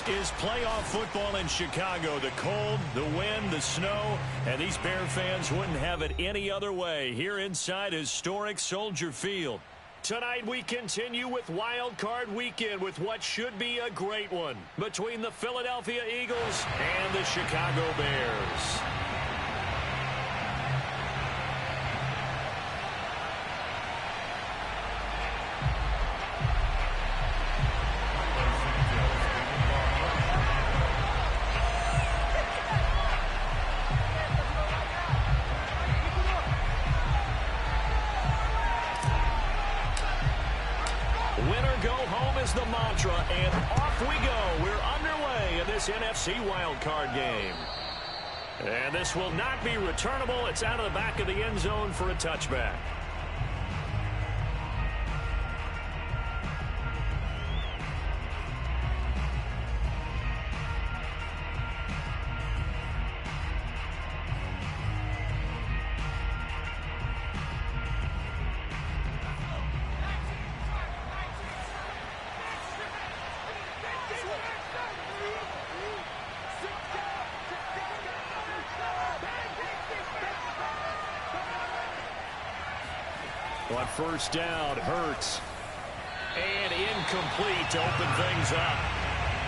This is playoff football in Chicago. The cold, the wind, the snow, and these Bear fans wouldn't have it any other way here inside historic Soldier Field. Tonight we continue with Wild Card Weekend with what should be a great one between the Philadelphia Eagles and the Chicago Bears. Winner go home is the mantra, and off we go. We're underway in this NFC wildcard game. And this will not be returnable. It's out of the back of the end zone for a touchback. On first down, Hurts. And incomplete to open things up.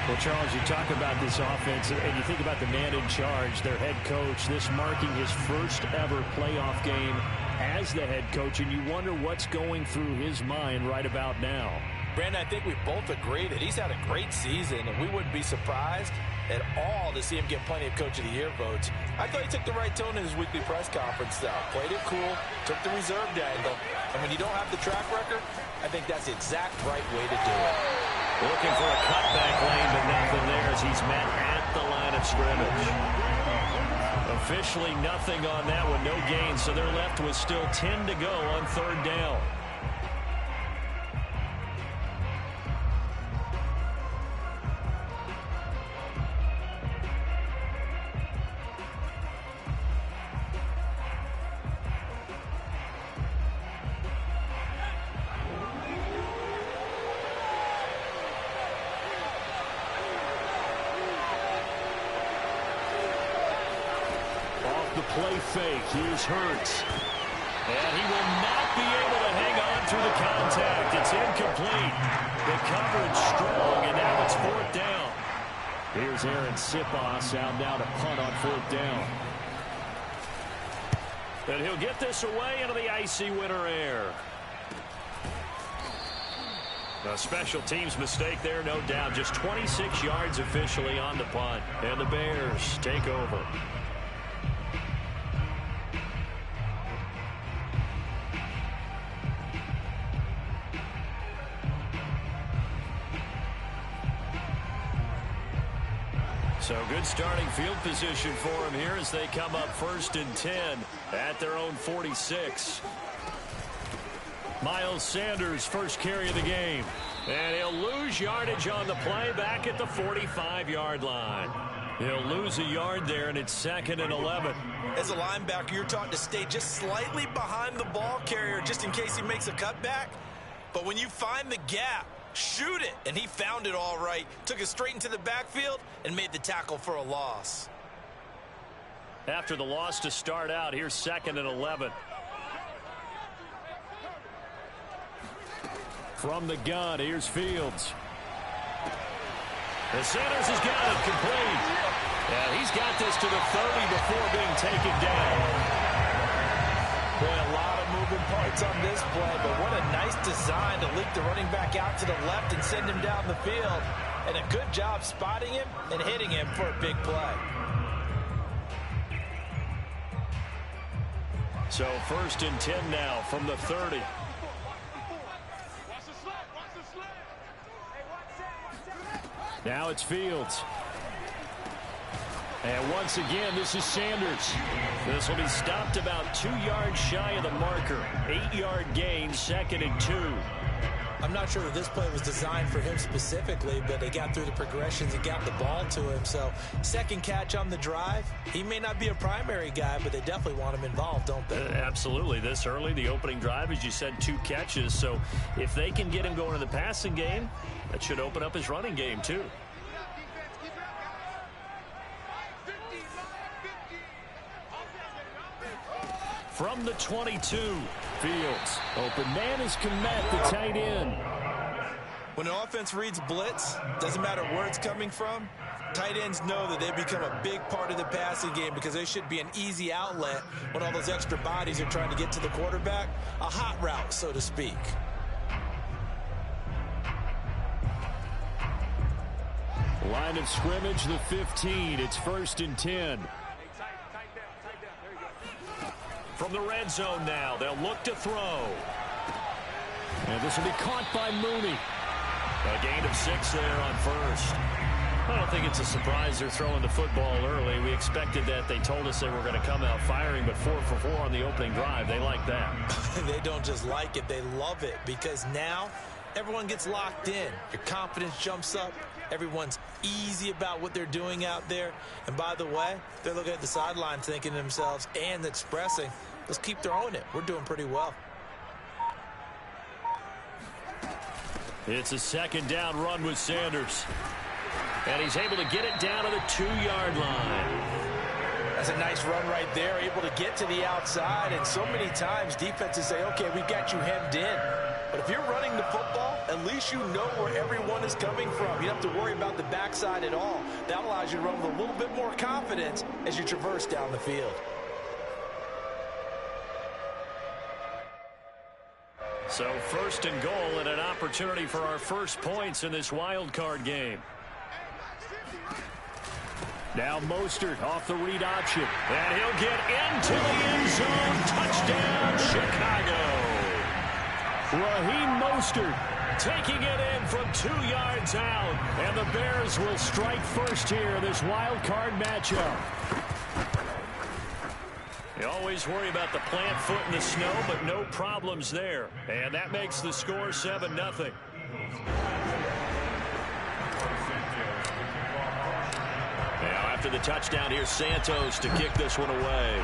Well, Charles, you talk about this offense, and you think about the man in charge, their head coach, this marking his first ever playoff game as the head coach, and you wonder what's going through his mind right about now. Brandon, I think we both agree that he's had a great season, and we wouldn't be surprised at all to see him get plenty of Coach of the Year votes. I thought he took the right tone in his weekly press conference, though. Played it cool, took the reserved angle, and when you don't have the track record, I think that's the exact right way to do it. Looking for a cutback lane, but nothing there as he's met at the line of scrimmage. Officially nothing on that one, no gain, so they're left with still 10 to go on third down. Play fake. Here's Hurts. And he will not be able to hang on through the contact. It's incomplete. The coverage strong, and now it's fourth down. Here's Aaron Sipos out now to punt on fourth down. And he'll get this away into the icy winter air. A special teams mistake there, no doubt. Just 26 yards officially on the punt. And the Bears take over. So good starting field position for him here as they come up 1st and 10 at their own 46. Miles Sanders first carry of the game. And he'll lose yardage on the play back at the 45-yard line. He'll lose a yard there, and it's 2nd and 11. As a linebacker, you're taught to stay just slightly behind the ball carrier just in case he makes a cutback. But when you find the gap, shoot it, and he found it all right. Took it straight into the backfield and made the tackle for a loss. After the loss to start out, here's 2nd and 11. From the gun, here's Fields. And Sanders has got it complete. And he's got this to the 30 before being taken down. Boy, a lot of moving parts on this play, but what a nice design to leak the running back out to the left and send him down the field. And a good job spotting him and hitting him for a big play. So 1st and 10 now from the 30. Now it's Fields. And once again, this is Sanders. This will be stopped about 2 yards shy of the marker. 8-yard gain, 2nd and 2. I'm not sure that this play was designed for him specifically, but they got through the progressions and got the ball to him. So, second catch on the drive. He may not be a primary guy, but they definitely want him involved, don't they? Absolutely. This early, the opening drive, as you said, 2 catches. So, if they can get him going in the passing game, that should open up his running game, too. from the 22. Fields. Open man is Komet, the tight end. When an offense reads blitz, doesn't matter where it's coming from, tight ends know that they become a big part of the passing game because they should be an easy outlet when all those extra bodies are trying to get to the quarterback. A hot route, so to speak. Line of scrimmage, the 15. It's 1st and 10. From the red zone now, they'll look to throw. And this will be caught by Mooney. A gain of 6 there on first. I don't think it's a surprise they're throwing the football early. We expected that. They told us they were going to come out firing, but 4 for 4 on the opening drive. They like that. They don't just like it, they love it, because now everyone gets locked in. Your confidence jumps up. Everyone's easy about what they're doing out there. And by the way, they're looking at the sideline thinking to themselves and expressing, let's keep throwing it. We're doing pretty well. It's a 2nd down run with Sanders. And he's able to get it down to the 2-yard line. That's a nice run right there, able to get to the outside. And so many times defenses say, okay, we've got you hemmed in. But if you're running the football, at least you know where everyone is coming from. You don't have to worry about the backside at all. That allows you to run with a little bit more confidence as you traverse down the field. So 1st and goal and an opportunity for our first points in this wild card game. Now Mostert off the read option. And he'll get into the end zone. Touchdown, Chicago. Raheem Mostert taking it in from 2 yards out. And the Bears will strike first here in this wild card matchup. You always worry about the plant foot in the snow, but no problems there. And that makes the score 7-0. Now after the touchdown, here's Santos to kick this one away.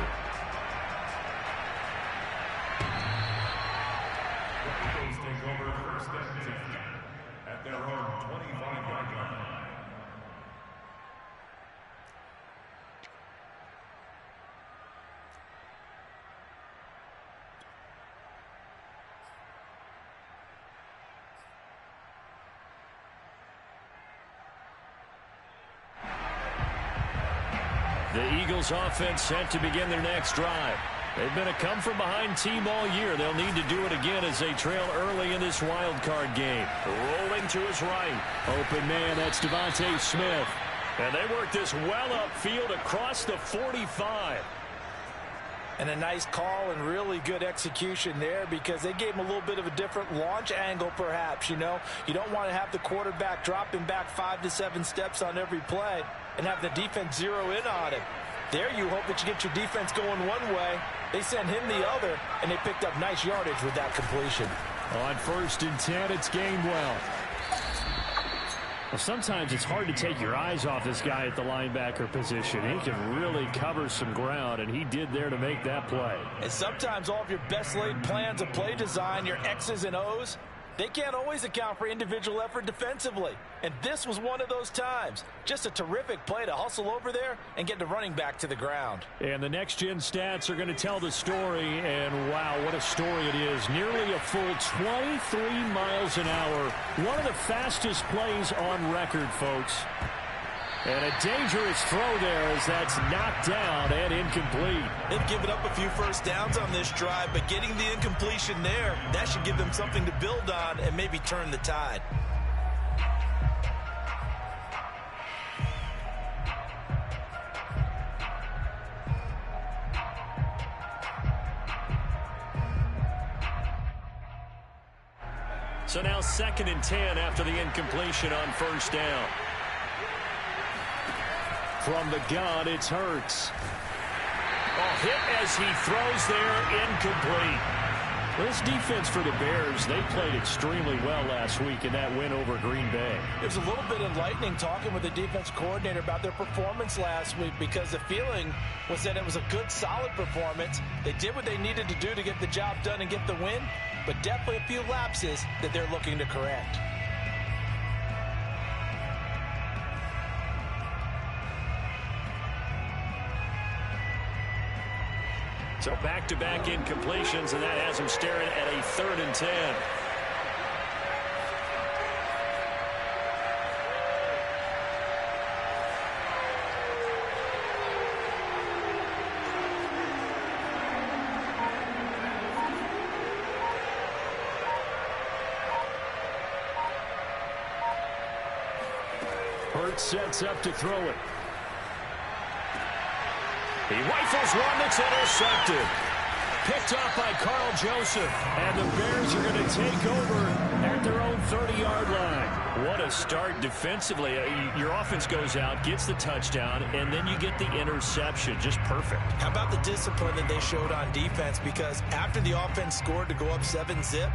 At their own 25-yard line. The Eagles offense set to begin their next drive. They've been a come-from-behind team all year. They'll need to do it again as they trail early in this wild card game. Rolling to his right. Open man, that's Devontae Smith. And they work this well upfield across the 45. And a nice call and really good execution there because they gave him a little bit of a different launch angle perhaps, you know. You don't want to have the quarterback dropping back 5 to 7 steps on every play and have the defense zero in on him. There you hope that you get your defense going one way. They sent him the other, and they picked up nice yardage with that completion. On 1st and 10, it's Gainwell. Well, sometimes it's hard to take your eyes off this guy at the linebacker position. He can really cover some ground, and he did there to make that play. And sometimes all of your best laid plans of play design, your X's and O's, they can't always account for individual effort defensively. And this was one of those times. Just a terrific play to hustle over there and get the running back to the ground. And the next-gen stats are going to tell the story. And, wow, what a story it is. Nearly a full 23 miles an hour. One of the fastest plays on record, folks. And a dangerous throw there as that's knocked down and incomplete. They've given up a few first downs on this drive, but getting the incompletion there, that should give them something to build on and maybe turn the tide. So now 2nd and 10 after the incompletion on 1st down. From the gun, it's Hurts. Hit as he throws there, incomplete. This defense for the Bears, they played extremely well last week in that win over Green Bay. It was a little bit enlightening talking with the defense coordinator about their performance last week because the feeling was that it was a good, solid performance. They did what they needed to do to get the job done and get the win, but definitely a few lapses that they're looking to correct. So So back-to-back incompletions, and that has him staring at a 3rd and 10. Hurts sets up to throw it. He rifles one that's intercepted. Picked off by Carl Joseph. And the Bears are going to take over at their own 30-yard line. What a start defensively. Your offense goes out, gets the touchdown, and then you get the interception. Just perfect. How about the discipline that they showed on defense? Because after the offense scored to go up 7-zip,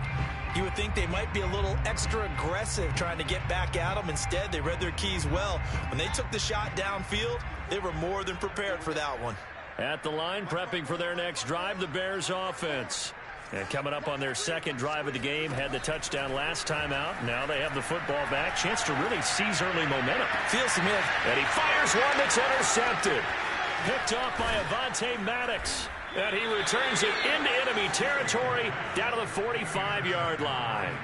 you would think they might be a little extra aggressive trying to get back at them. Instead, they read their keys well. When they took the shot downfield, they were more than prepared for that one. At the line, prepping for their next drive, the Bears offense. And coming up on their second drive of the game, had the touchdown last time out. Now they have the football back. Chance to really seize early momentum. Feels to me. And he fires one that's intercepted. Picked off by Avonte Maddox. And he returns it into enemy territory down to the 45-yard line.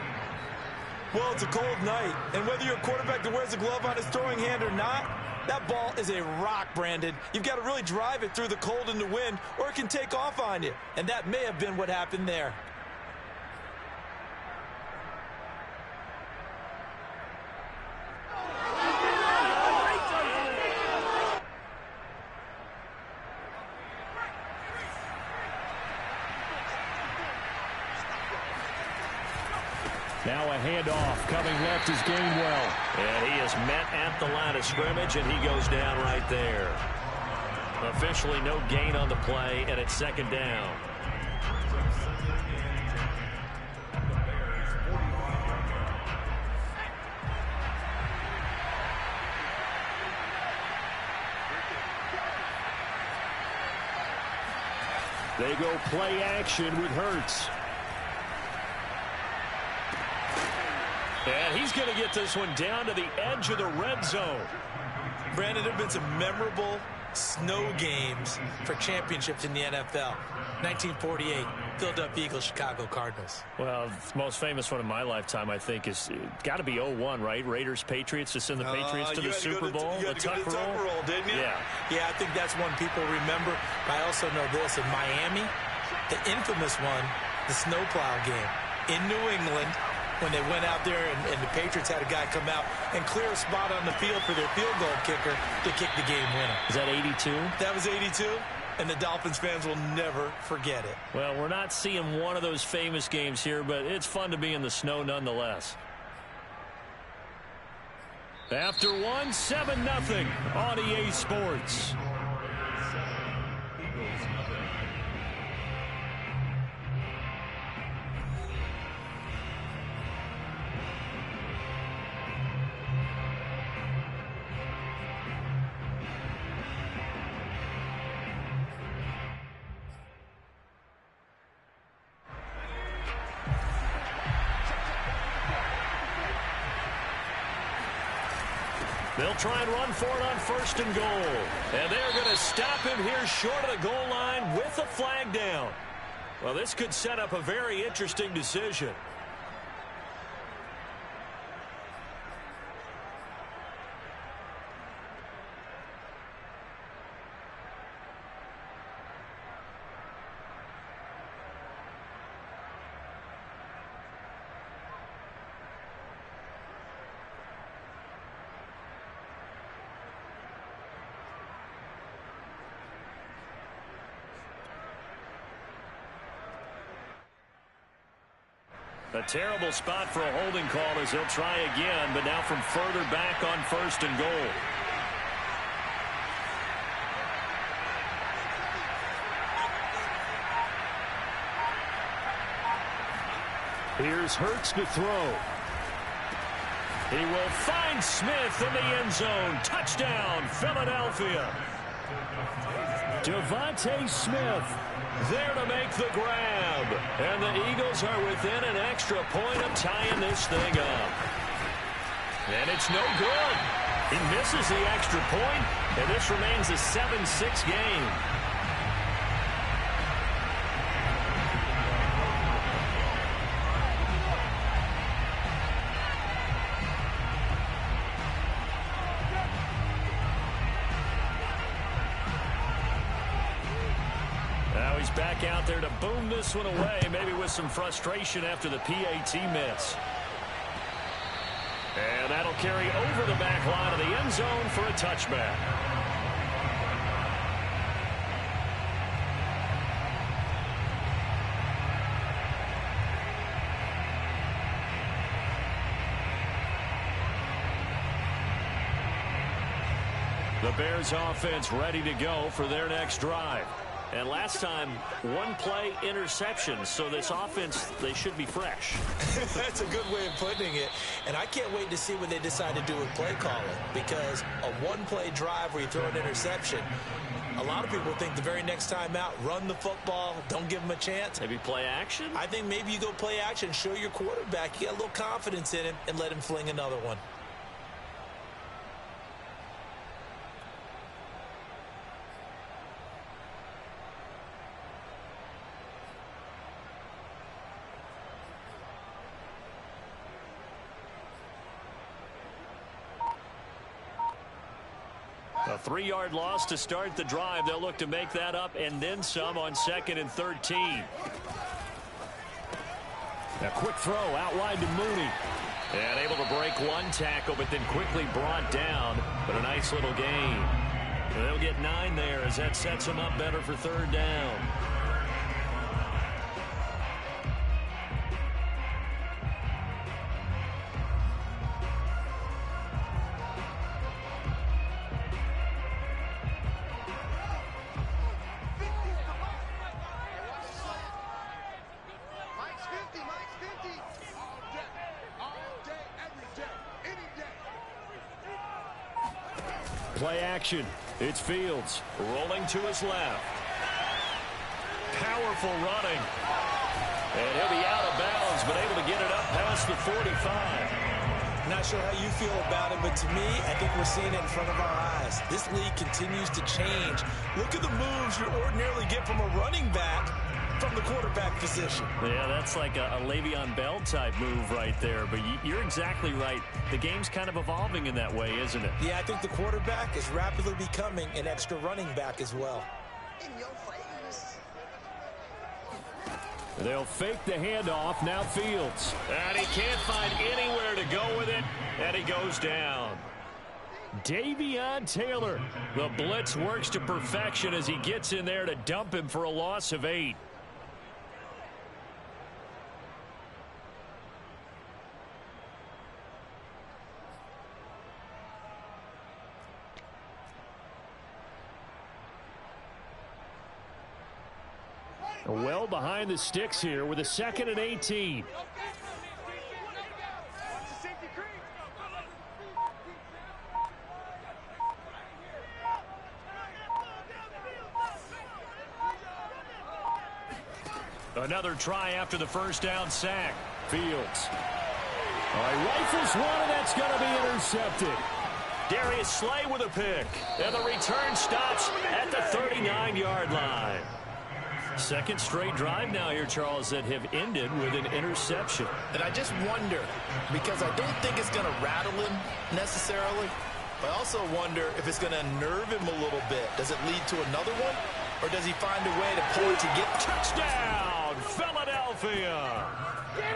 Well, it's a cold night. And whether you're a quarterback that wears a glove on his throwing hand or not, that ball is a rock, Brandon. You've got to really drive it through the cold and the wind, or it can take off on you. And that may have been what happened there. Now a handoff coming left is Gainwell. And he is met at the line of scrimmage, and he goes down right there. Officially no gain on the play, and it's 2nd down. They go play action with Hurts. And he's going to get this one down to the edge of the red zone. Brandon, there have been some memorable snow games for championships in the NFL. 1948, Philadelphia Eagles, Chicago Cardinals. Well, the most famous one in my lifetime, I think, is got to be 0-1, right? Raiders, Patriots, to send the Patriots to the Super Bowl. You had to go to the Tuck roll, didn't you? Yeah. I think that's one people remember. But I also know this. In Miami, the infamous one, the snowplow game. In New England, when they went out there and the Patriots had a guy come out and clear a spot on the field for their field goal kicker to kick the game winner. Is that 82? That was 82, and the Dolphins fans will never forget it. Well, we're not seeing one of those famous games here, but it's fun to be in the snow nonetheless. After one, 7-0 on EA Sports. They'll try and run for it on 1st and goal. And they're going to stop him here short of the goal line with a flag down. Well, this could set up a very interesting decision. A terrible spot for a holding call as he'll try again, but now from further back on 1st and goal. Here's Hurts to throw. He will find Smith in the end zone. Touchdown, Philadelphia. Devontae Smith there to make the grab. And the Eagles are within an extra point of tying this thing up. And it's no good. He misses the extra point, and this remains a 7-6 game. back out there to boom this one away, maybe with some frustration after the PAT miss. And that'll carry over the back line of the end zone for a touchback. The Bears offense ready to go for their next drive. And last time, one play interception. So this offense, they should be fresh. That's a good way of putting it. And I can't wait to see what they decide to do with play calling. Because a one-play drive where you throw an interception, a lot of people think the very next time out, run the football, don't give them a chance. Maybe play action? I think maybe you go play action, show your quarterback you got a little confidence in him, and let him fling another one. A 3-yard loss to start the drive. They'll look to make that up and then some on 2nd and 13. A quick throw out wide to Mooney. And able to break one tackle, but then quickly brought down. But a nice little gain. And they'll get 9 there as that sets them up better for 3rd down. Play action. It's Fields. Rolling to his left. Powerful running. And he'll be out of bounds, but able to get it up past the 45. Not sure how you feel about it, but to me, I think we're seeing it in front of our eyes. This league continues to change. Look at the moves you ordinarily get from a running back from the quarterback position. Yeah, that's like a Le'Veon Bell type move right there. But you're exactly right. The game's kind of evolving in that way, isn't it? Yeah, I think the quarterback is rapidly becoming an extra running back as well. They'll fake the handoff. Now Fields. And he can't find anywhere to go with it. And he goes down. Davion Taylor. The blitz works to perfection as he gets in there to dump him for a loss of 8. Well behind the sticks here with a 2nd and 18. Another try after the first down sack. Fields. All right, rifles one, and that's going to be intercepted. Darius Slay with a pick. And the return stops at the 39-yard line. Second straight drive now here, Charles, that have ended with an interception. And I just wonder, because I don't think it's going to rattle him necessarily, but I also wonder if it's going to nerve him a little bit. Does it lead to another one, or does he find a way to pull it to get touchdown, Philadelphia?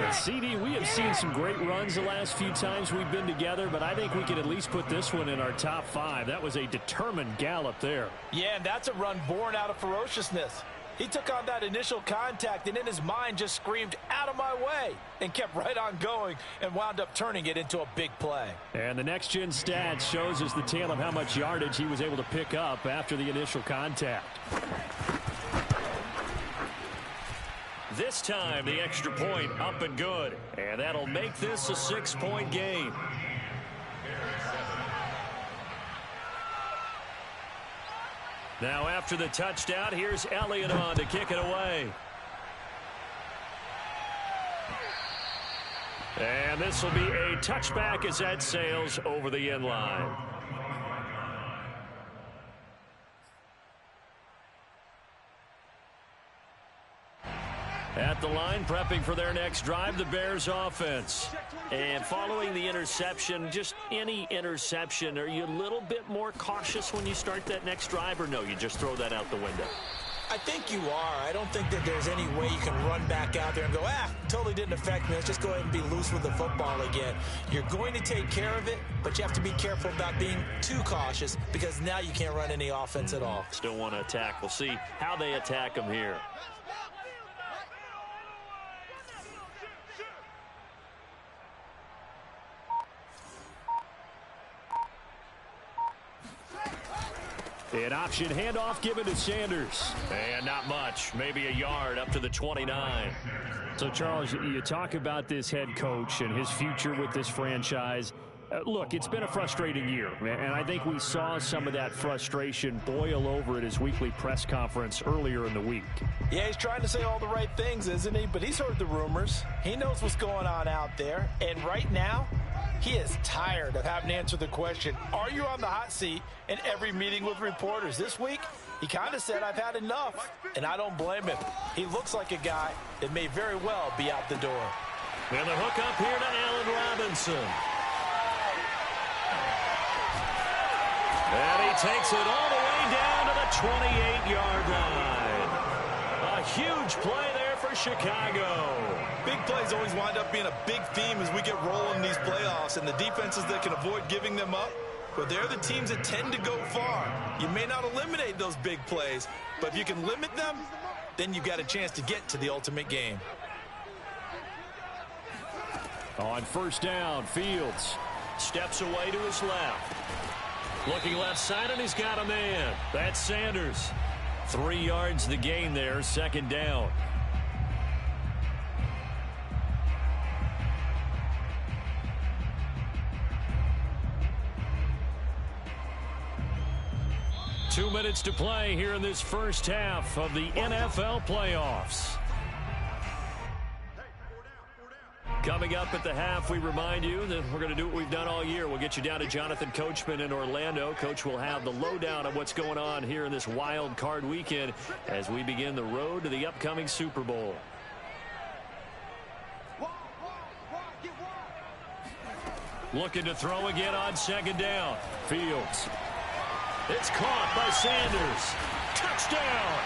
And CD, we have seen some great runs the last few times we've been together, but I think we can at least put this one in our top 5. That was a determined gallop there. Yeah, and that's a run born out of ferociousness. He took on that initial contact and in his mind just screamed, "Out of my way," and kept right on going and wound up turning it into a big play. And the next-gen stats shows us the tale of how much yardage he was able to pick up after the initial contact. This time the extra point up and good. And that'll make this a 6-point game. Now after the touchdown, here's Elliott on to kick it away. And this will be a touchback as that sails over the end line. At the line, prepping for their next drive, the Bears offense. And following the interception, just any interception, are you a little bit more cautious when you start that next drive, or no, you just throw that out the window? I think you are. I don't think that there's any way you can run back out there and go, totally didn't affect me. Let's just go ahead and be loose with the football again. You're going to take care of it, but you have to be careful about being too cautious because now you can't run any offense at all. Still want to attack. We'll see how they attack them here. An option handoff given to Sanders. And not much. Maybe a yard up to the 29. So, Charles, you talk about this head coach and his future with this franchise. Look, it's been a frustrating year, and I think we saw some of that frustration boil over at his weekly press conference earlier in the week. Yeah, he's trying to say all the right things, isn't he? But he's heard the rumors. He knows what's going on out there. And right now, he is tired of having to answer the question, are you on the hot seat in every meeting with reporters? This week, he kind of said, I've had enough, and I don't blame him. He looks like a guy that may very well be out the door. And the hook up here to Allen Robinson. And he takes it all the way down to the 28-yard line. A huge play there for Chicago. Big plays always wind up being a big theme as we get rolling in these playoffs, and the defenses that can avoid giving them up, well, they're the teams that tend to go far. You may not eliminate those big plays, but if you can limit them, then you've got a chance to get to the ultimate game. On first down, Fields steps away to his left. Looking left side, and he's got a man. That's Sanders. 3 yards the gain there, second down. Two minutes to play here in this first half of the NFL playoffs. Coming up at the half, we remind you that we're going to do what we've done all year. We'll get you down to Jonathan Coachman in Orlando. Coach will have the lowdown of what's going on here in this wild card weekend as we begin the road to the upcoming Super Bowl. Looking to throw again on second down. Fields. It's caught by Sanders. Touchdown!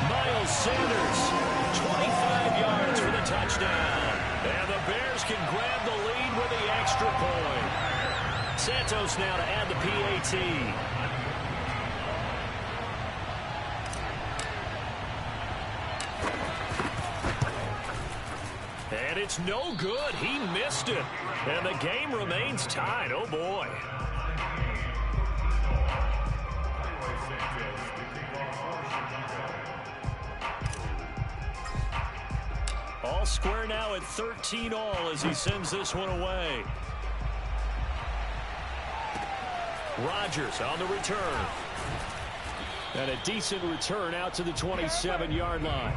Miles Sanders, 25 yards for the touchdown. And the Bears can grab the lead with the extra point. Santos now to add the PAT. And it's no good. He missed it. And the game remains tied. Oh, boy. All square now at 13-all as he sends this one away. Rodgers on the return. And a decent return out to the 27-yard line.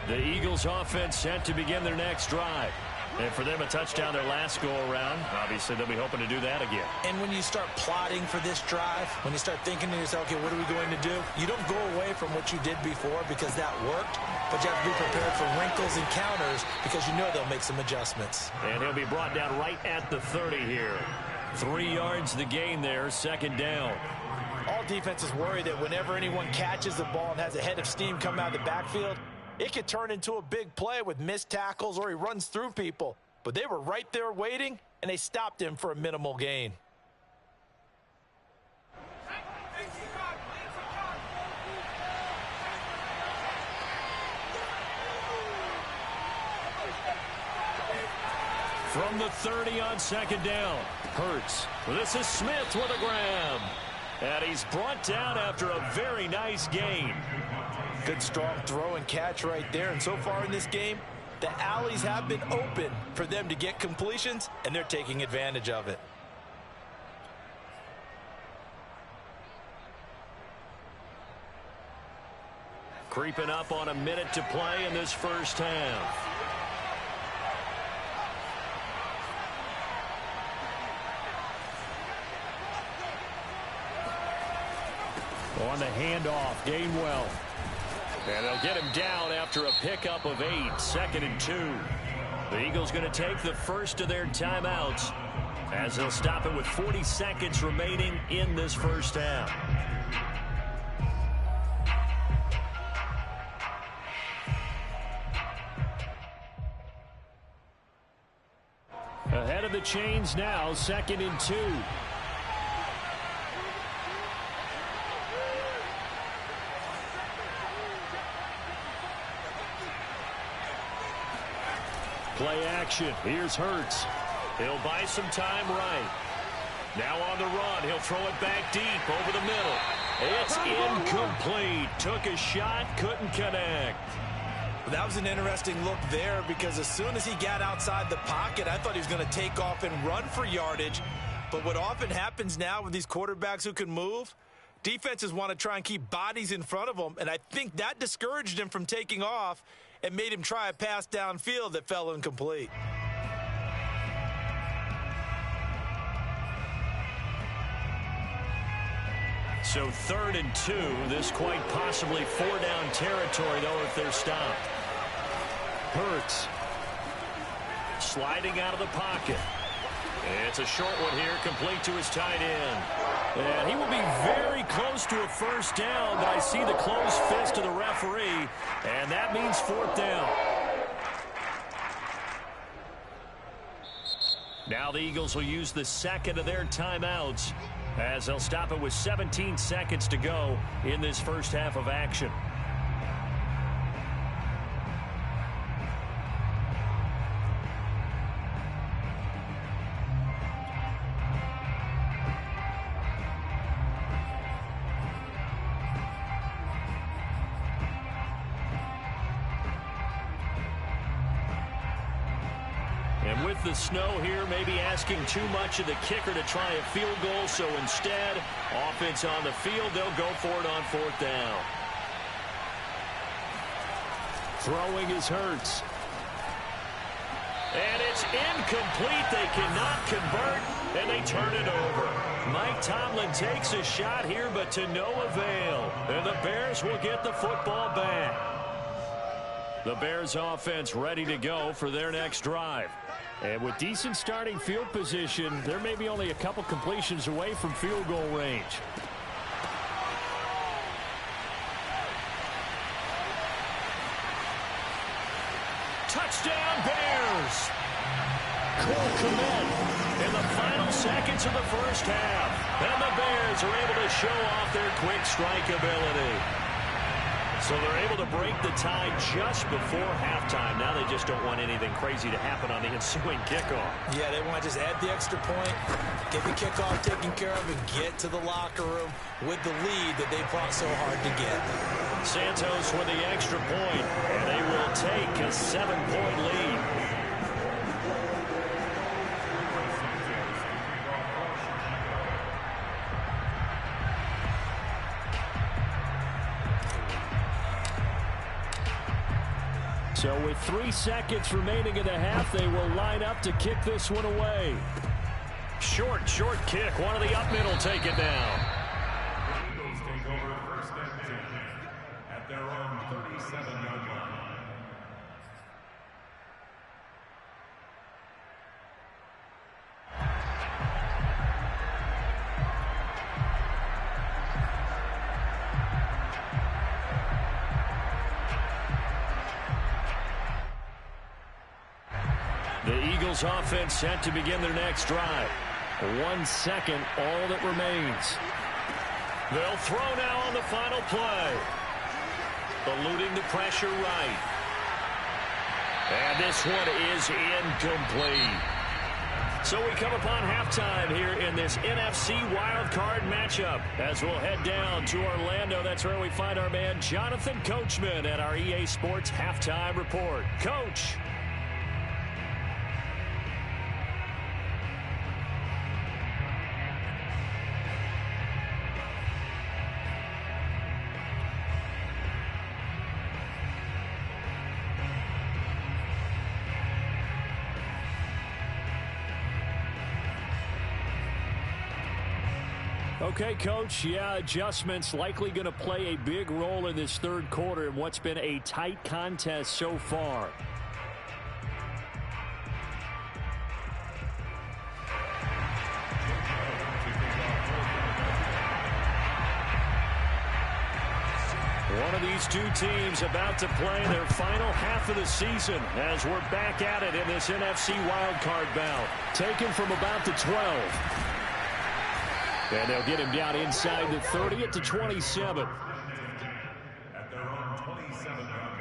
The Eagles offense set to begin their next drive. And for them, a touchdown their last go-around. Obviously, they'll be hoping to do that again. And when you start plotting for this drive, when you start thinking to yourself, okay, what are we going to do? You don't go away from what you did before because that worked, but you have to be prepared for wrinkles and counters because you know they'll make some adjustments. And he'll be brought down right at the 30 here. 3 yards the gain there, second down. All defenses worry that whenever anyone catches the ball and has a head of steam come out of the backfield, it could turn into a big play with missed tackles or he runs through people. But they were right there waiting, and they stopped him for a minimal gain. From the 30 on second down. Hurts. This is Smith with a grab. And he's brought down after a very nice gain. Good strong throw and catch right there. And so far in this game, the alleys have been open for them to get completions, and they're taking advantage of it. Creeping up on a minute to play in this first half. on the handoff. Gainwell. And they'll get him down after a pickup of 8, 2nd and 2. The Eagles going to take the first of their timeouts as they'll stop it with 40 seconds remaining in this first half. Ahead of the chains now, 2nd and 2. Play action. Here's Hurts. He'll buy some time right. Now on the run. He'll throw it back deep over the middle. It's incomplete. Took a shot, couldn't connect. That was an interesting look there because as soon as he got outside the pocket, I thought he was going to take off and run for yardage. But what often happens now with these quarterbacks who can move, defenses want to try and keep bodies in front of them, and I think that discouraged him from taking off and made him try a pass downfield that fell incomplete. So 3rd and 2. This quite possibly 4-down territory, though, if they're stopped. Hurts. Sliding out of the pocket. It's a short one here, complete to his tight end. And he will be very close to a first down, but I see the closed fist of the referee, and that means 4th down. Now the Eagles will use the second of their timeouts as they'll stop it with 17 seconds to go in this first half of action. And with the snow here, maybe asking too much of the kicker to try a field goal. So instead, offense on the field, they'll go for it on 4th down. Throwing is Hurts. And it's incomplete. They cannot convert, and they turn it over. Mike Tomlin takes a shot here, but to no avail. And the Bears will get the football back. The Bears offense ready to go for their next drive. And with decent starting field position, they're maybe only a couple completions away from field goal range. Touchdown, Bears! Cole Kmet in the final seconds of the first half. And the Bears are able to show off their quick strike ability. So they're able to break the tie just before halftime. Now they just don't want anything crazy to happen on the ensuing kickoff. Yeah, they want to just add the extra point, get the kickoff taken care of, and get to the locker room with the lead that they fought so hard to get. Santos with the extra point, and they will take a 7-point lead. So with 3 seconds remaining in the half, they will line up to kick this one away. Short kick. One of the up middle take it down. Eagles take over 1st and 10 at their own 37-yard line. The Eagles offense set to begin their next drive. 1 second, all that remains. They'll throw now on the final play. Eluding the pressure right. And this one is incomplete. So we come upon halftime here in this NFC Wildcard matchup. As we'll head down to Orlando, that's where we find our man Jonathan Coachman at our EA Sports Halftime Report. Coach. Okay, Coach, yeah, adjustments likely going to play a big role in this third quarter in what's been a tight contest so far. One of these two teams about to play their final half of the season as we're back at it in this NFC Wildcard bout. Taken from about the 12. And they'll get him down inside the 30 at the 27. At their own 27-yard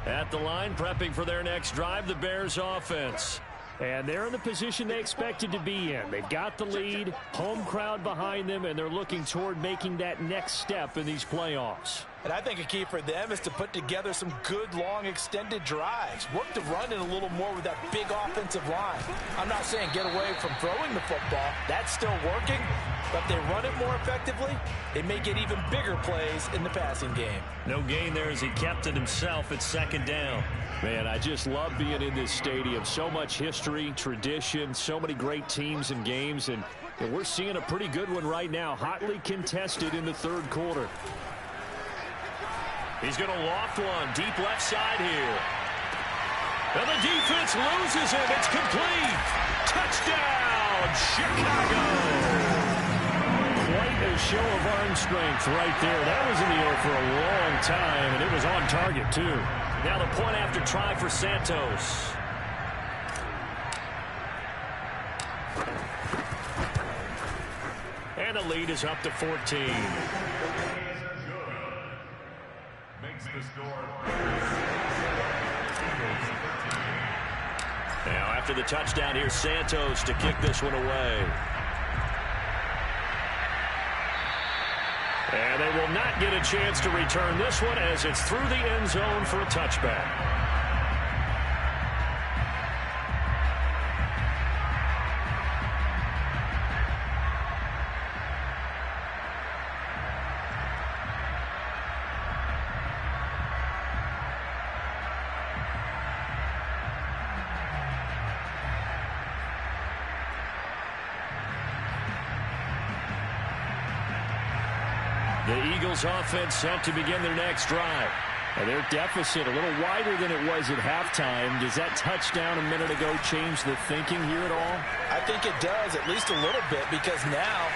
line. At the line, prepping for their next drive, the Bears offense. And they're in the position they expected to be in. They've got the lead, home crowd behind them, and they're looking toward making that next step in these playoffs. And I think a key for them is to put together some good, long, extended drives. Work the run in a little more with that big offensive line. I'm not saying get away from throwing the football. That's still working. But if they run it more effectively, they may get even bigger plays in the passing game. No gain there as he kept it himself at second down. Man, I just love being in this stadium. So much history, tradition, so many great teams and games. And we're seeing a pretty good one right now. Hotly contested in the third quarter. He's going to loft one deep left side here. And the defense loses him. It's complete. Touchdown, Chicago. Quite a show of arm strength right there. That was in the air for a long time, and it was on target, too. Now the point after try for Santos. And the lead is up to 14. Makes the score. Now after the touchdown, here's Santos to kick this one away. And they will not get a chance to return this one as it's through the end zone for a touchback. The Eagles offense set to begin their next drive. And their deficit a little wider than it was at halftime. Does that touchdown a minute ago change the thinking here at all? I think it does, at least a little bit, because now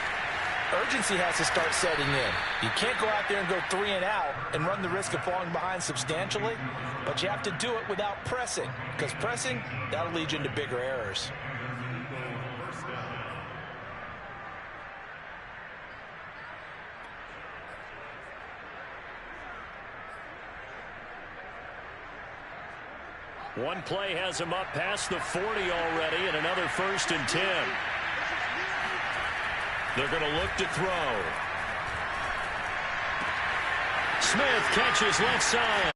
urgency has to start setting in. You can't go out there and go 3 and out and run the risk of falling behind substantially, but you have to do it without pressing, because pressing, that'll lead you into bigger errors. One play has him up past the 40 already, and another 1st and 10. They're going to look to throw. Smith catches left side.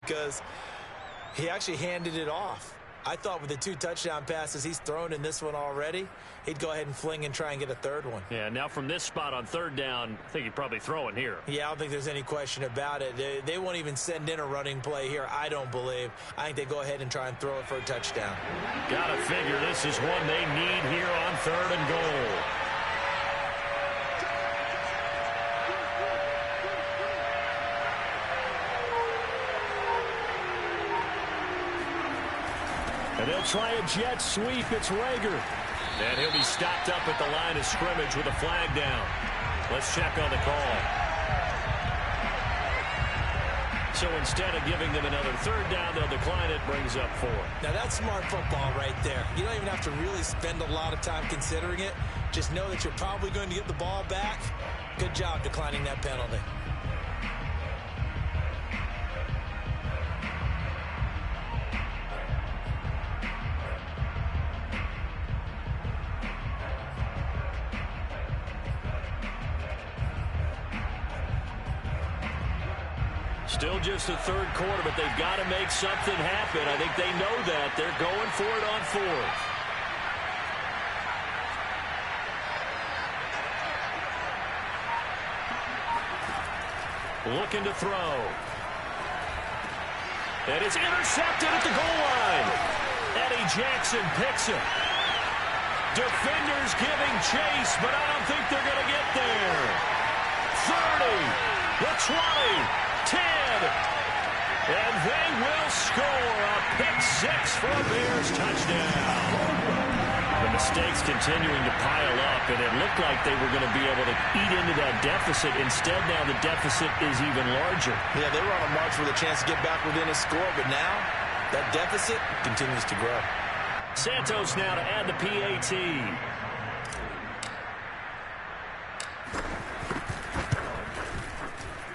because he actually handed it off. I thought with the 2 touchdown passes he's thrown in this one already, he'd go ahead and fling and try and get a third one. Yeah, now from this spot on 3rd down, I think he'd probably throw it here. Yeah, I don't think there's any question about it. They won't even send in a running play here, I don't believe. I think they go ahead and try and throw it for a touchdown. Gotta figure this is one they need here on 3rd and goal. And they'll try a jet sweep. It's Rager. And he'll be stopped up at the line of scrimmage with a flag down. Let's check on the call. So instead of giving them another 3rd down, they'll decline it, brings up 4. Now that's smart football right there. You don't even have to really spend a lot of time considering it. Just know that you're probably going to get the ball back. Good job declining that penalty. Still just the 3rd quarter, but they've got to make something happen. I think they know that. They're going for it on 4th. Looking to throw. And it's intercepted at the goal line. Eddie Jackson picks it. Defenders giving chase, but I don't think they're going to get there. 30, the 20. 10, and they will score a pick-6 for a Bears touchdown. The mistakes continuing to pile up, and it looked like they were going to be able to eat into that deficit. Instead, now the deficit is even larger. Yeah, they were on a march with a chance to get back within a score, but now that deficit continues to grow. Santos now to add the PAT.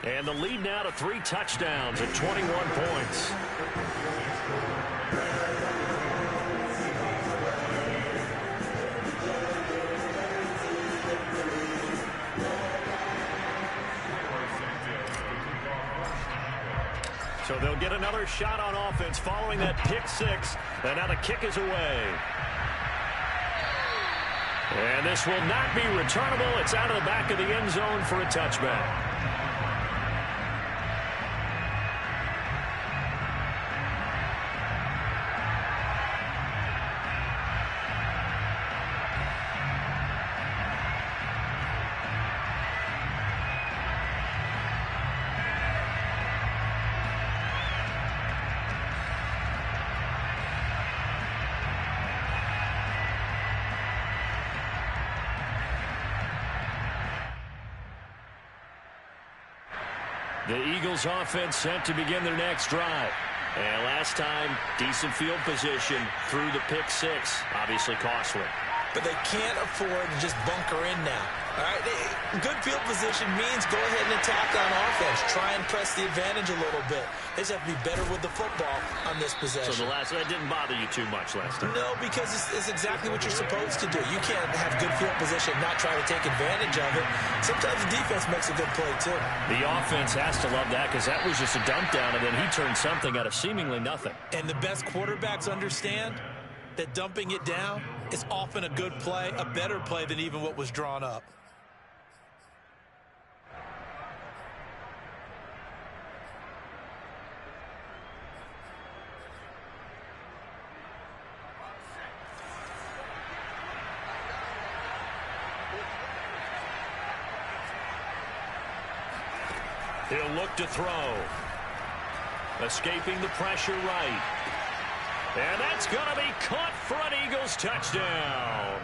And the lead now to 3 touchdowns at 21 points. So they'll get another shot on offense following that pick-6. And now the kick is away. And this will not be returnable. It's out of the back of the end zone for a touchback. The Eagles offense set to begin their next drive. And last time, decent field position through the pick-6. Obviously costly. But they can't afford to just bunker in now. All right, good field position means go ahead and attack on offense. Try and press the advantage a little bit. They just have to be better with the football on this possession. So that didn't bother you too much last time? No, because it's exactly what you're supposed to do. You can't have good field position and not try to take advantage of it. Sometimes the defense makes a good play, too. The offense has to love that because that was just a dump down, and then he turned something out of seemingly nothing. And the best quarterbacks understand that dumping it down is often a good play, a better play than even what was drawn up. He'll look to throw. Escaping the pressure right. And that's going to be caught for an Eagles touchdown.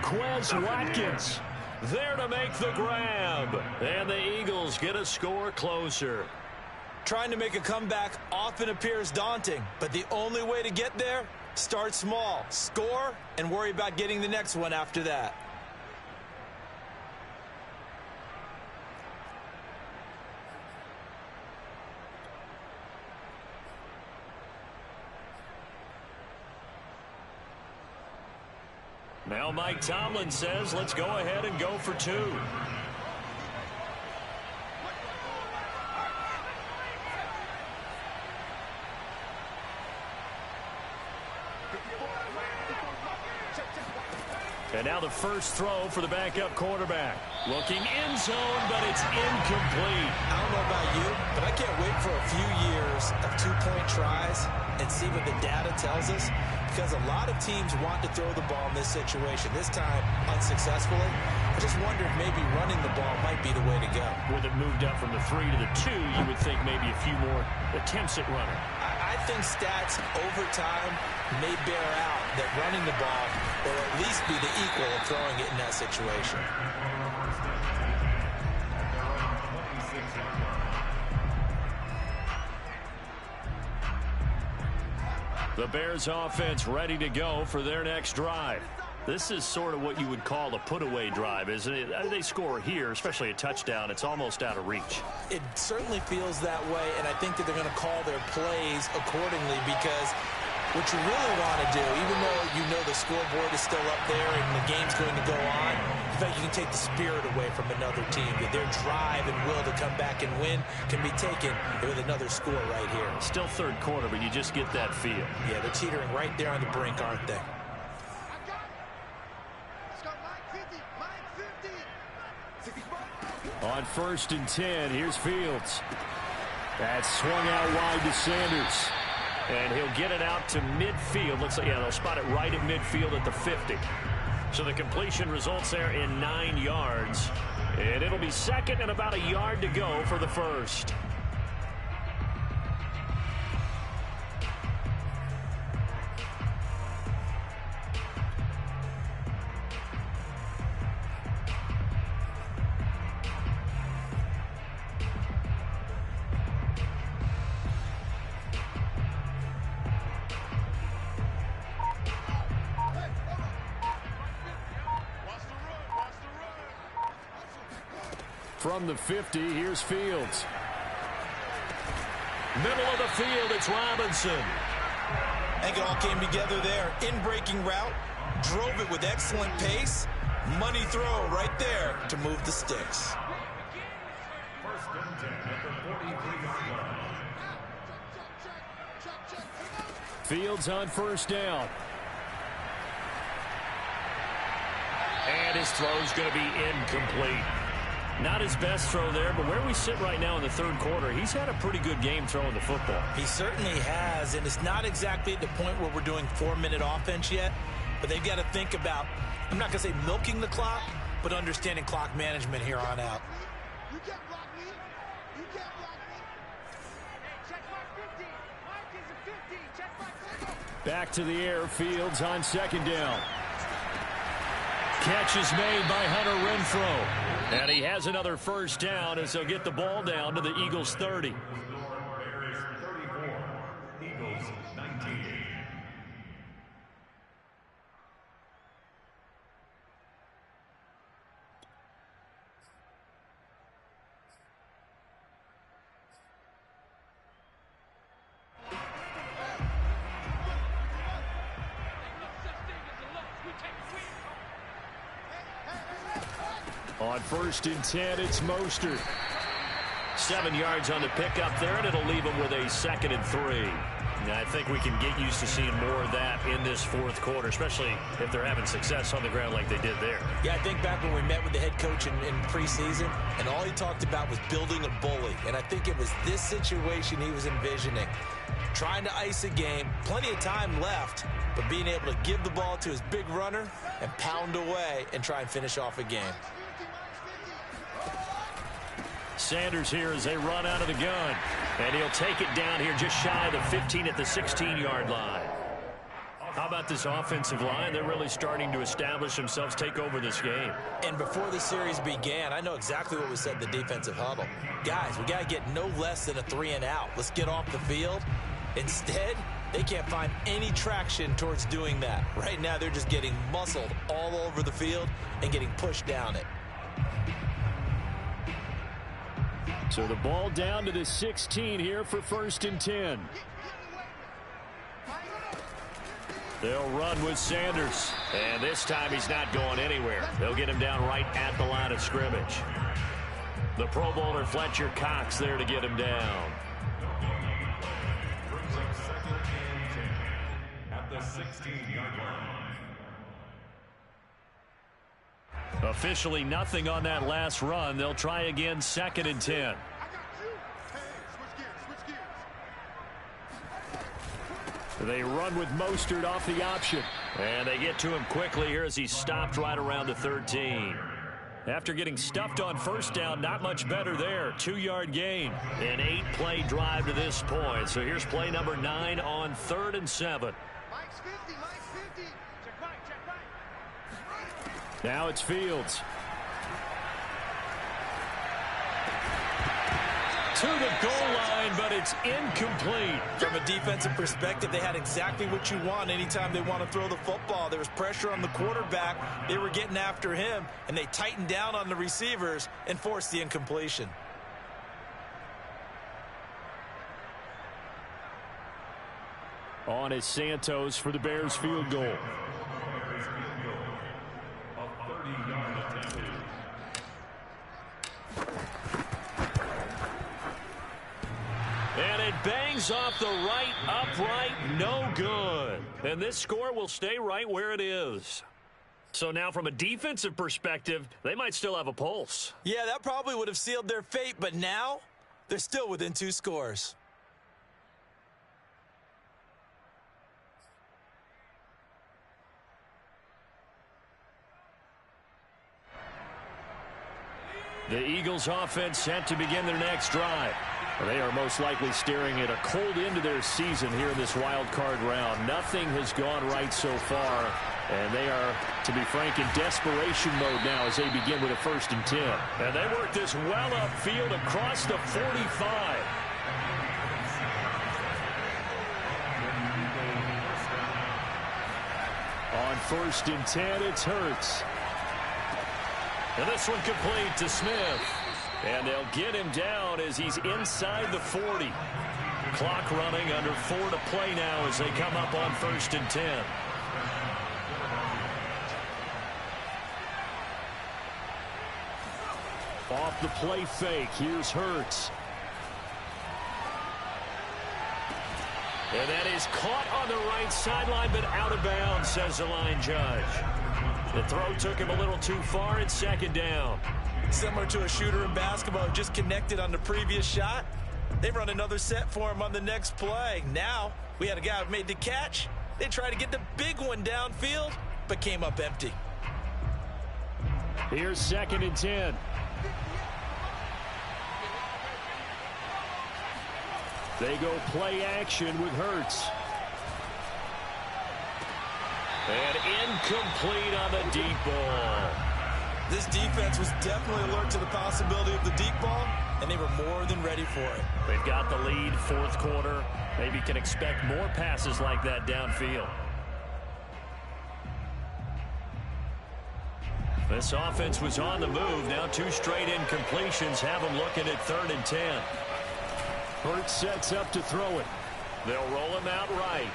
Quez Watkins there to make the grab. And the Eagles get a score closer. Trying to make a comeback often appears daunting, but the only way to get there, start small, score, and worry about getting the next one after that. Now Mike Tomlin says, let's go ahead and go for 2. And now the first throw for the backup quarterback. Looking end zone, but it's incomplete. I don't know about you, but I can't wait for a few years of two-point tries and see what the data tells us, because a lot of teams want to throw the ball in this situation. This time, unsuccessfully. I just wonder if maybe running the ball might be the way to go. With it moved up from the 3 to the 2, you would think maybe a few more attempts at running. I think stats over time may bear out that running the ball will at least be the equal of throwing it in that situation. The Bears offense ready to go for their next drive. This is sort of what you would call a put-away drive, isn't it? They score here, especially a touchdown. It's almost out of reach. It certainly feels that way, and I think that they're going to call their plays accordingly, because what you really want to do, even though you know the scoreboard is still up there and the game's going to go on, in fact, you can take the spirit away from another team. That their drive and will to come back and win can be taken with another score right here. Still third quarter, but you just get that feel. Yeah, they're teetering right there on the brink, aren't they? On 1st and 10, here's Fields. That's swung out wide to Sanders. And he'll get it out to midfield. Looks like, yeah, they'll spot it right at midfield at the 50. So the completion results there in 9 yards. And it'll be second and about a yard to go for the first. From the 50, here's Fields. Middle of the field, it's Robinson. I think it all came together there. In-breaking route, drove it with excellent pace. Money throw right there to move the sticks. First and 10 at the 43-yard line. Fields on first down. And his throw's going to be incomplete. Not his best throw there, but where we sit right now in the third quarter, he's had a pretty good game throwing the football. He certainly has, and it's not exactly at the point where we're doing 4-minute offense yet, but they've got to think about, I'm not going to say milking the clock, but understanding clock management here on out. You can't block me. You can't block me. Hey, check my 50. Mike is a 50. Check my 50. Back to the air, Fields on second down. Catch is made by Hunter Renfrow. And he has another first down as they'll get the ball down to the Eagles 30. Bears 34, Eagles 19. On 1st and 10, it's Mostert. 7 yards on the pickup there, and it'll leave him with a 2nd and 3. Now, I think we can get used to seeing more of that in this fourth quarter, especially if they're having success on the ground like they did there. Yeah, I think back when we met with the head coach in preseason, and all he talked about was building a bully. And I think it was this situation he was envisioning. Trying to ice a game, plenty of time left, but being able to give the ball to his big runner and pound away and try and finish off a game. Sanders here as they run out of the gun. And he'll take it down here just shy of the 15 at the 16-yard line. How about this offensive line? They're really starting to establish themselves, take over this game. And before the series began, I know exactly what was said in the defensive huddle. Guys, we got to get no less than a 3 and out. Let's get off the field. Instead, they can't find any traction towards doing that. Right now, they're just getting muscled all over the field and getting pushed down it. So the ball down to the 16 here for 1st and 10. They'll run with Sanders. And this time he's not going anywhere. They'll get him down right at the line of scrimmage. The Pro Bowler Fletcher Cox there to get him down. Brings up 2nd and 10 at the 16-yard line. Officially nothing on that last run. They'll try again, 2nd and 10. I got you. Hey, switch gears. They run with Mostert off the option. And they get to him quickly here as he's stopped right around the 13. After getting stuffed on first down, not much better there. 2-yard gain. An 8-play drive to this point. So here's play number 9 on 3rd and 7. Mike's 50. Check right. Now it's Fields. To the goal line, but it's incomplete. From a defensive perspective, they had exactly what you want anytime they want to throw the football. There was pressure on the quarterback. They were getting after him, and they tightened down on the receivers and forced the incompletion. On is Santos for the Bears field goal. And it bangs off the right upright, no good. And this score will stay right where it is. So now from a defensive perspective, they might still have a pulse. Yeah, that probably would have sealed their fate, but now they're still within 2 scores. The Eagles offense set to begin their next drive. They are most likely staring at a cold end to their season here in this wild card round. Nothing has gone right so far, and they are, to be frank, in desperation mode now as they begin with a 1st and 10. And they work this well upfield across the 45. On 1st and 10, it's Hurts. And this one complete to Smith. And they'll get him down as he's inside the 40. Clock running, under 4 to play now as they come up on 1st and 10. Off the play fake, here's Hurts. And that is caught on the right sideline, but out of bounds, says the line judge. The throw took him a little too far. It's 2nd down. Similar to a shooter in basketball who just connected on the previous shot. They run another set for him on the next play. Now, we had a guy who made the catch. They tried to get the big one downfield, but came up empty. Here's 2nd and 10. They go play action with Hurts. And incomplete on the deep ball. This defense was definitely alert to the possibility of the deep ball, and they were more than ready for it. They've got the lead, 4th quarter. Maybe can expect more passes like that downfield. This offense was on the move. Now 2 straight incompletions have them looking at 3rd and 10. Hurts sets up to throw it. They'll roll him out right.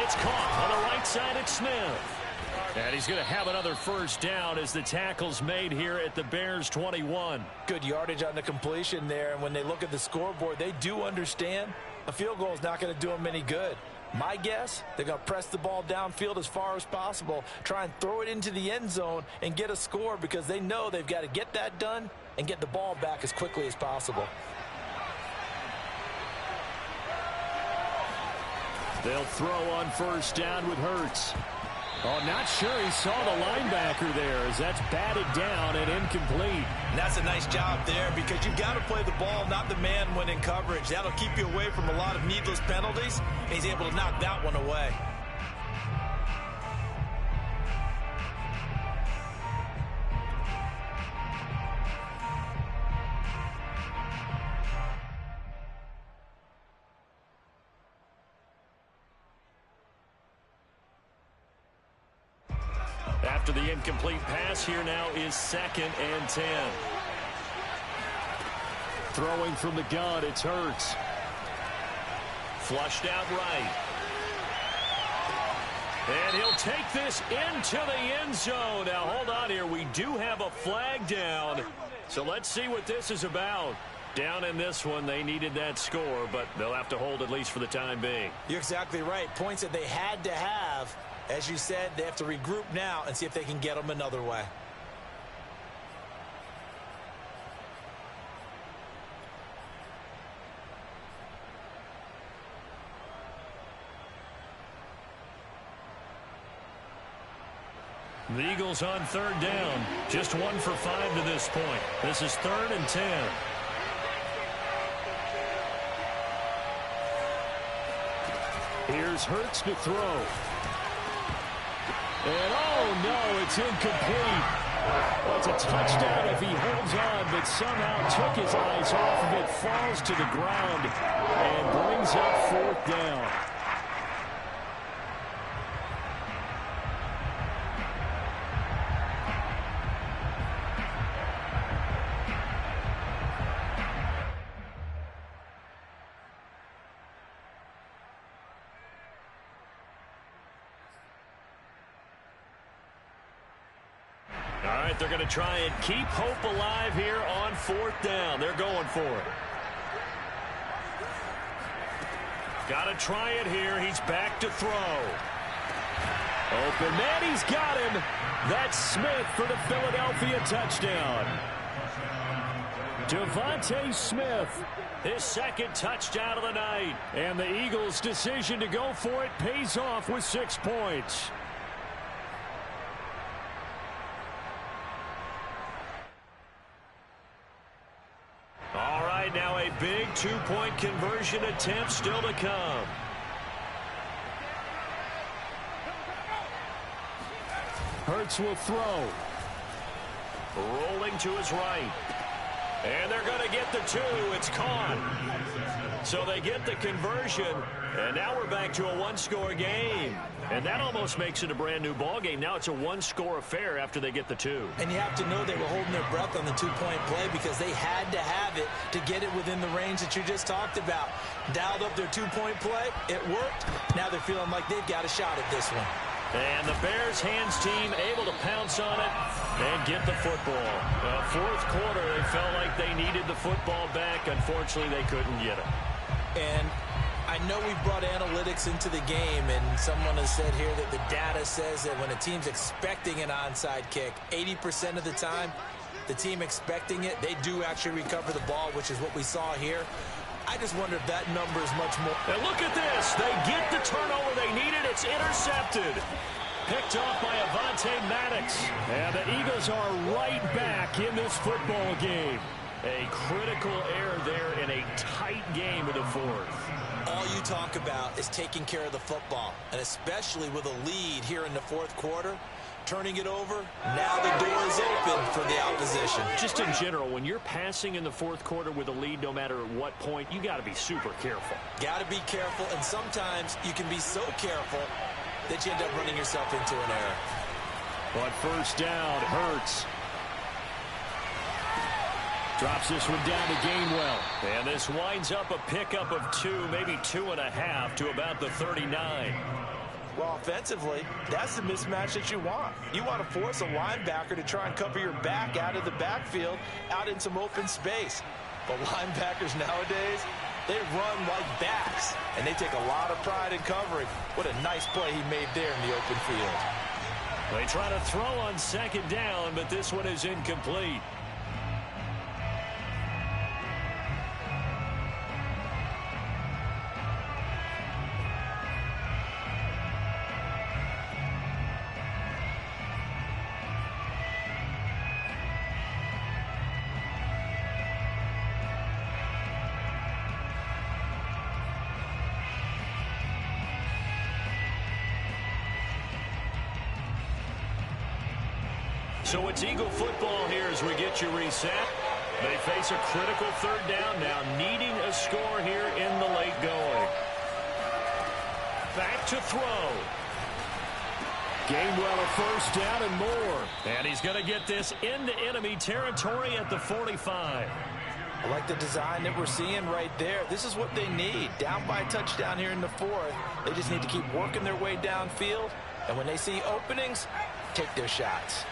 It's caught on the right side at Smith. And he's going to have another 1st down as the tackle's made here at the Bears 21. Good yardage on the completion there, and when they look at the scoreboard, they do understand a field goal is not going to do them any good. My guess, they're going to press the ball downfield as far as possible, try and throw it into the end zone and get a score because they know they've got to get that done and get the ball back as quickly as possible. They'll throw on 1st down with Hurts. Oh, not sure he saw the linebacker there as that's batted down and incomplete. And that's a nice job there because you've got to play the ball, not the man when in coverage. That'll keep you away from a lot of needless penalties, and he's able to knock that one away. After the incomplete pass, here now is 2nd and 10. Throwing from the gun, it's Hurts. Flushed out right. And he'll take this into the end zone. Now, hold on here. We do have a flag down. So let's see what this is about. Down in this one, they needed that score, but they'll have to hold at least for the time being. You're exactly right. Points that they had to have, As you said, they have to regroup now and see if they can get them another way. The Eagles on third down. Just 1 for 5 to this point. This is 3rd and 10. Here's Hurts to throw. And oh no, it's incomplete. Well, it's a touchdown if he holds on, but somehow took his eyes off of it, falls to the ground, and brings up 4th down. All right, they're going to try and keep hope alive here on 4th down. They're going for it. Got to try it here. He's back to throw. Open man, he's got him. That's Smith for the Philadelphia touchdown. Devontae Smith, His 2nd touchdown of the night. and the Eagles' decision to go for it pays off with 6 points. All right, now a big 2-point conversion attempt still to come. Hurts will throw. Rolling to his right. And they're going to get the 2. It's caught. So they get the conversion. And now we're back to a 1-score game. And that almost makes it a brand new ball game. Now it's a 1-score affair after they get the 2. And you have to know they were holding their breath on the 2-point play because they had to have it to get it within the range that you just talked about. Dialed up their 2-point play. It worked. Now they're feeling like they've got a shot at this one. And the Bears hands team able to pounce on it and get the football. 4th quarter, they felt like they needed the football back. Unfortunately, they couldn't get it. And I know we brought analytics into the game, and someone has said here that the data says that when a team's expecting an onside kick, 80% of the time, the team expecting it, they do actually recover the ball, which is what we saw here. I just wonder if that number is much more. And look at this. They get the turnover they needed. It's intercepted. Picked off by Avonte Maddox. And the Eagles are right back in this football game. A critical error there in a tight game in the 4th. All you talk about is taking care of the football, and especially with a lead here in the 4th quarter. Turning it over, now the door is open for the opposition. Just in general, when you're passing in the 4th quarter with a lead, no matter at what point, you got to be super careful. Got to be careful, and sometimes you can be so careful that you end up running yourself into an error. But 1st down, Hurts. Drops this one down to Gainwell. And this winds up a pickup of 2, maybe 2.5 to about the 39. Well, offensively, that's the mismatch that you want. You want to force a linebacker to try and cover your back out of the backfield, out in some open space. But linebackers nowadays, they run like bats, and they take a lot of pride in covering. What a nice play he made there in the open field. They try to throw on 2nd down, but this one is incomplete. So it's Eagle football here as we get you reset. They face a critical 3rd down now, needing a score here in the late going. Back to throw. Gainwell a 1st down and more. And he's going to get this into enemy territory at the 45. I like the design that we're seeing right there. This is what they need. Down by a touchdown here in the 4th. They just need to keep working their way downfield. And when they see openings, take their shots.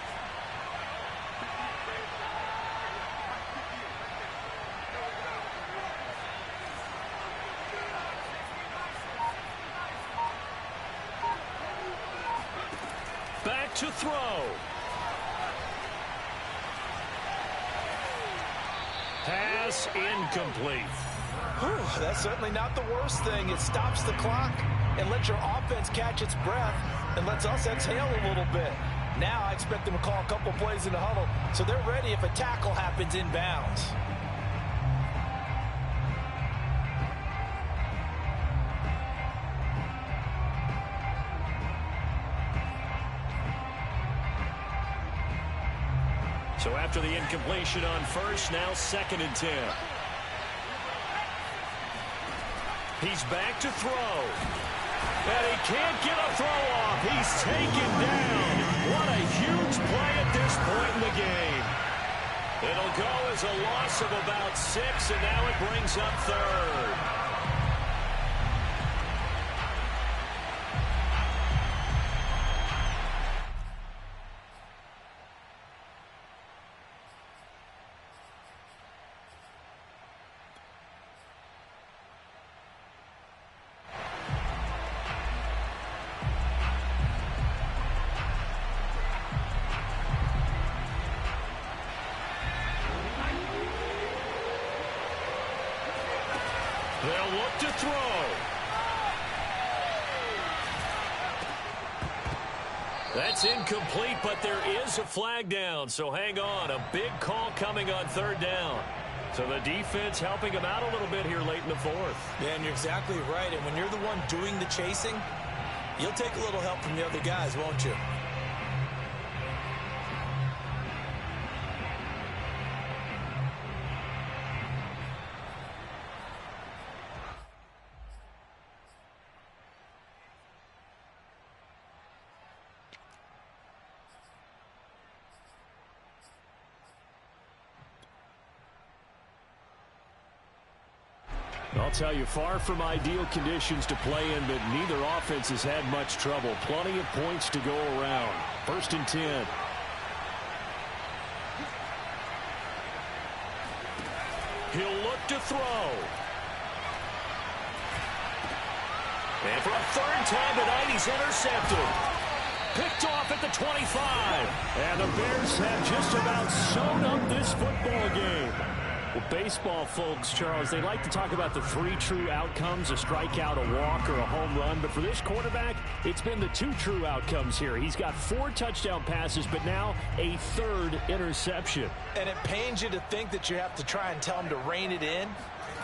to throw. Pass incomplete. Whew, that's certainly not the worst thing. It stops the clock and lets your offense catch its breath and lets us exhale a little bit. Now I expect them to call a couple plays in the huddle so they're ready if a tackle happens inbounds. So after the incompletion on first, now 2nd and 10. He's back to throw. And he can't get a throw off. He's taken down. What a huge play at this point in the game. It'll go as a loss of about 6, and now it brings up 3rd. They'll look to throw. That's incomplete, but there is a flag down, so hang on. A big call coming on 3rd down. So the defense helping him out a little bit here late in the 4th. Yeah, and you're exactly right. And when you're the one doing the chasing, you'll take a little help from the other guys, won't you? I'll tell you, far from ideal conditions to play in, but neither offense has had much trouble. Plenty of points to go around. 1st and 10. He'll look to throw. And for a 3rd time tonight, he's intercepted. Picked off at the 25. And the Bears have just about sewn up this football game. Well, baseball folks, Charles, they like to talk about the 3 true outcomes, a strikeout, a walk, or a home run. But for this quarterback, it's been the 2 true outcomes here. He's got 4 touchdown passes, but now a 3rd interception. And it pains you to think that you have to try and tell him to rein it in.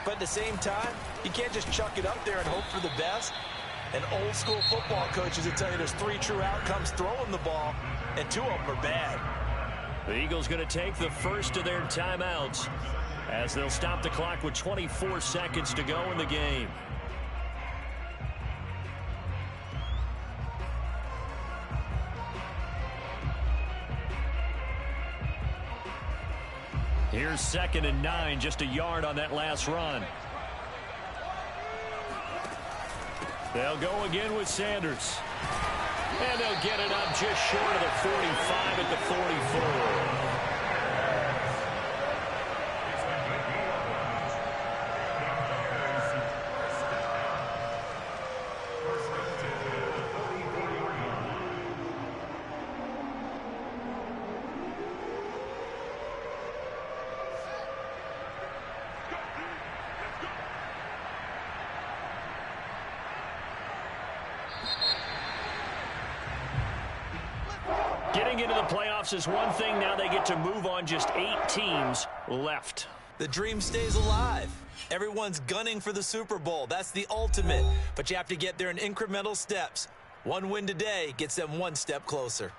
But at the same time, you can't just chuck it up there and hope for the best. And old school football coaches will tell you there's 3 true outcomes throwing the ball, and 2 of them are bad. The Eagles going to take the first of their timeouts as they'll stop the clock with 24 seconds to go in the game. Here's 2nd and 9, just a yard on that last run. They'll go again with Sanders. And they'll get it up just short of the 45 at the 44. Getting into the playoffs is one thing. Now they get to move on. Just 8 teams left. The dream stays alive. Everyone's gunning for the Super Bowl. That's the ultimate. But you have to get there in incremental steps. One win today gets them 1 step closer.